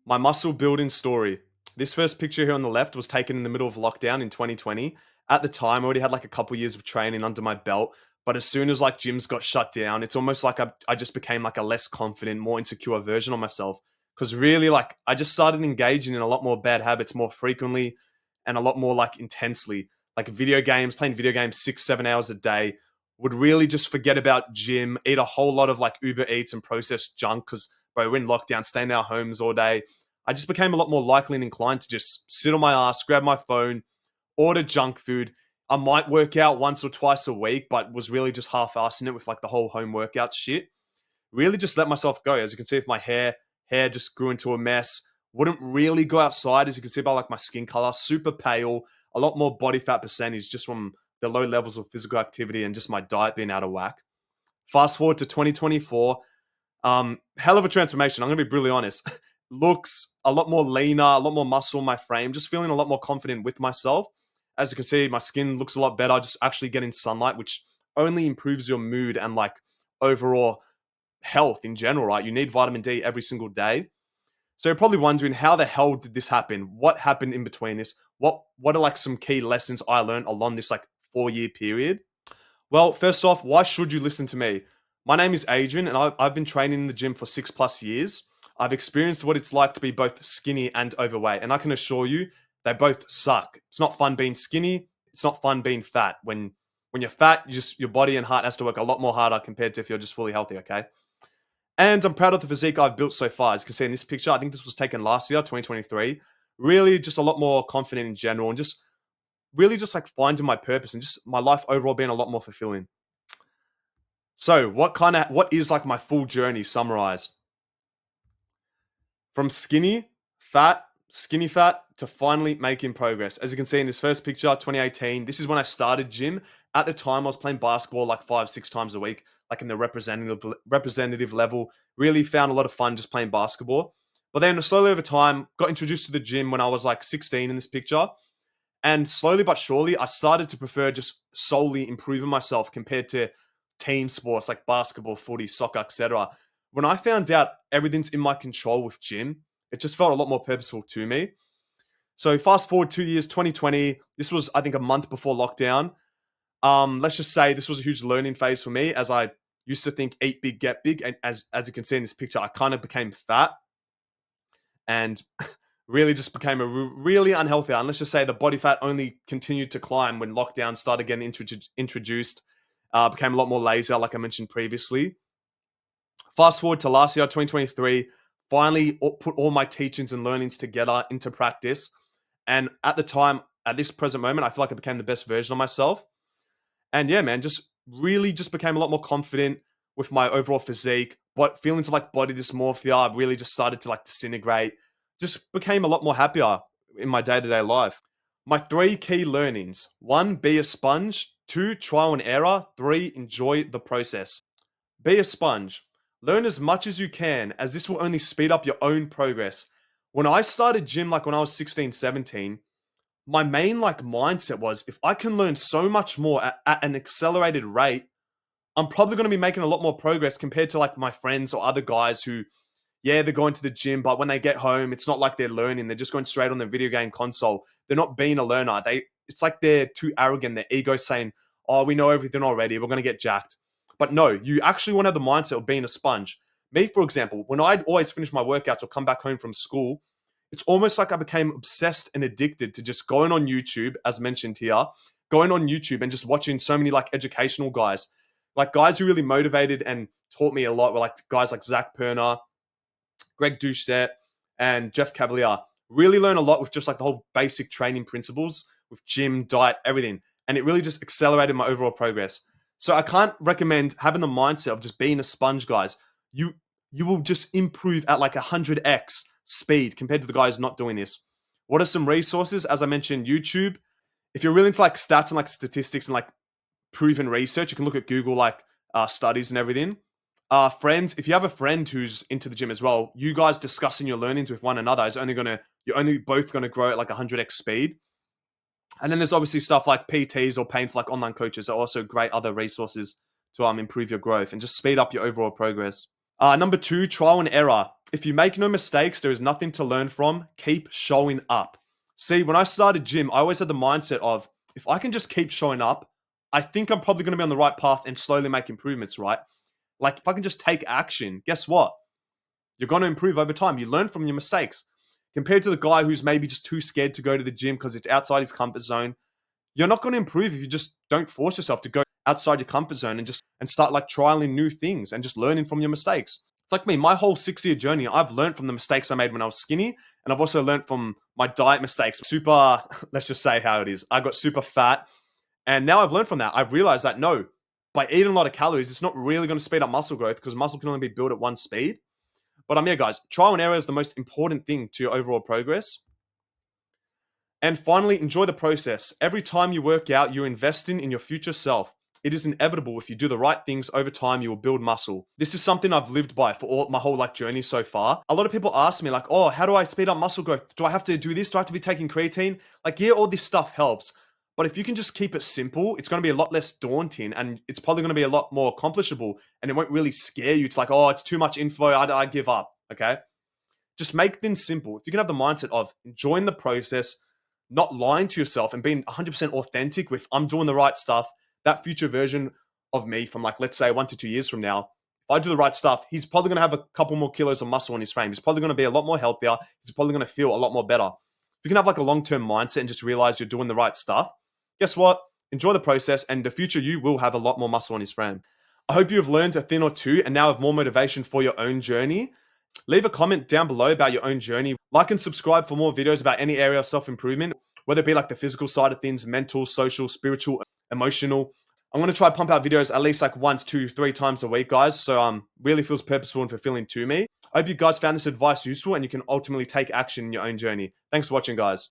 My muscle building story. This first picture here on the left was taken in the middle of lockdown in 2020. At the time, I already had like a couple years of training under my belt. But as soon as like gyms got shut down, it's almost like I just became like a less confident, more insecure version of myself. Because really, like, I just started engaging in a lot more bad habits more frequently and a lot more like intensely. Like video games, playing video games 6, 7 hours a day, would really just forget about gym, eat a whole lot of like Uber Eats and processed junk because, bro, we're in lockdown, stay in our homes all day. I just became a lot more likely and inclined to just sit on my ass, grab my phone, order junk food. I might work out once or twice a week, but was really just half-assing it with like the whole home workout shit. Really just let myself go. As you can see, if my hair just grew into a mess. Wouldn't really go outside, as you can see by like my skin color, super pale, a lot more body fat percentage just from the low levels of physical activity and just my diet being out of whack. Fast forward to 2024, hell of a transformation. I'm gonna be brutally honest. Looks a lot more leaner, a lot more muscle in my frame, just feeling a lot more confident with myself. As you can see, my skin looks a lot better, just actually getting sunlight, which only improves your mood and like overall health in general, right? You need vitamin D every single day. So you're probably wondering, how the hell did this happen? What happened in between this? What are like some key lessons I learned along this like 4 year period? Well, first off, why should you listen to me? My name is Adrian, and I've been training in the gym for 6 plus years. I've experienced what it's like to be both skinny and overweight, and I can assure you, they both suck. It's not fun being skinny. It's not fun being fat. When you're fat, your body and heart has to work a lot more harder compared to if you're just fully healthy. Okay. And I'm proud of the physique I've built so far. As you can see in this picture, I think this was taken last year, 2023. Really just a lot more confident in general and just really just like finding my purpose and just my life overall being a lot more fulfilling. So, what is like my full journey summarized? From skinny fat to finally making progress. As you can see in this first picture, 2018, this is when I started gym. At the time, I was playing basketball like 5, 6 times a week, like in the representative level. Really found a lot of fun just playing basketball. But then slowly over time, got introduced to the gym when I was like 16 in this picture. And slowly but surely, I started to prefer just solely improving myself compared to team sports like basketball, footy, soccer, etc. When I found out everything's in my control with gym, it just felt a lot more purposeful to me. So fast forward 2 years, 2020. This was, I think, a month before lockdown. Let's just say this was a huge learning phase for me, as I used to think eat big, get big, and as you can see in this picture, I kind of became fat and really just became a really unhealthy. And let's just say the body fat only continued to climb when lockdown started getting introduced. Became a lot more lazier, like I mentioned previously. Fast forward to last year, 2023, finally put all my teachings and learnings together into practice. And at the time, at this present moment, I feel like I became the best version of myself. And yeah, man, just really just became a lot more confident with my overall physique. But feelings of like body dysmorphia really just started to like disintegrate. Just became a lot more happier in my day-to-day life. My three key learnings: one, be a sponge; two, trial and error; three, enjoy the process. Be a sponge. Learn as much as you can, as this will only speed up your own progress. When I started gym, like when I was 16, 17, my main like mindset was, if I can learn so much more at an accelerated rate, I'm probably going to be making a lot more progress compared to like my friends or other guys who, yeah, they're going to the gym, but when they get home, it's not like they're learning. They're just going straight on their video game console. They're not being a learner. It's like they're too arrogant. Their ego saying, "Oh, we know everything already. We're going to get jacked." But no, you actually want to have the mindset of being a sponge. Me, for example, when I'd always finish my workouts or come back home from school, it's almost like I became obsessed and addicted to just going on YouTube, as mentioned here, going on YouTube and just watching so many like educational guys, like guys who really motivated and taught me a lot were like guys like Zach Perner, Greg Doucette, and Jeff Cavalier. Really learn a lot with just like the whole basic training principles with gym, diet, everything. And it really just accelerated my overall progress. So I can't recommend having the mindset of just being a sponge, guys. You you will just improve at like 100x speed compared to the guys not doing this. What are some resources? As I mentioned, YouTube. If you're really into like stats and like statistics and like proven research, you can look at Google like studies and everything. Friends, if you have a friend who's into the gym as well, you guys discussing your learnings with one another is you're only both gonna grow at like 100x speed. And then there's obviously stuff like PTs or painful like online coaches are also great other resources to improve your growth and just speed up your overall progress. Number two, trial and error. If you make no mistakes, there is nothing to learn from. Keep showing up. See, when I started gym, I always had the mindset of, if I can just keep showing up, I think I'm probably going to be on the right path and slowly make improvements, right? Like, if I can just take action, guess what? You're going to improve over time. You learn from your mistakes. Compared to the guy who's maybe just too scared to go to the gym because it's outside his comfort zone, you're not going to improve if you just don't force yourself to go outside your comfort zone and start like trialing new things and just learning from your mistakes. It's like me, my whole 6-year journey, I've learned from the mistakes I made when I was skinny, and I've also learned from my diet mistakes. Super, let's just say how it is. I got super fat, and now I've learned from that. I've realized that no, by eating a lot of calories, it's not really going to speed up muscle growth because muscle can only be built at one speed. But yeah, guys, trial and error is the most important thing to your overall progress. And finally, enjoy the process. Every time you work out, you're investing in your future self. It is inevitable. If you do the right things over time, you will build muscle. This is something I've lived by for my whole journey so far. A lot of people ask me like, oh, how do I speed up muscle growth? Do I have to do this? Do I have to be taking creatine? Like, yeah, all this stuff helps. But if you can just keep it simple, it's going to be a lot less daunting and it's probably going to be a lot more accomplishable and it won't really scare you to like, oh, it's too much info. I give up. Okay. Just make things simple. If you can have the mindset of enjoying the process, not lying to yourself and being 100% authentic with I'm doing the right stuff, that future version of me from like, let's say 1 to 2 years from now, if I do the right stuff, he's probably going to have a couple more kilos of muscle on his frame. He's probably going to be a lot more healthier. He's probably going to feel a lot more better. If you can have like a long-term mindset and just realize you're doing the right stuff, guess what? Enjoy the process and the future you will have a lot more muscle on his frame. I hope you have learned a thing or two and now have more motivation for your own journey. Leave a comment down below about your own journey. Like and subscribe for more videos about any area of self-improvement, whether it be like the physical side of things, mental, social, spiritual, emotional. I'm going to try to pump out videos at least like 1, 2, 3 times a week, guys. So really feels purposeful and fulfilling to me. I hope you guys found this advice useful and you can ultimately take action in your own journey. Thanks for watching, guys.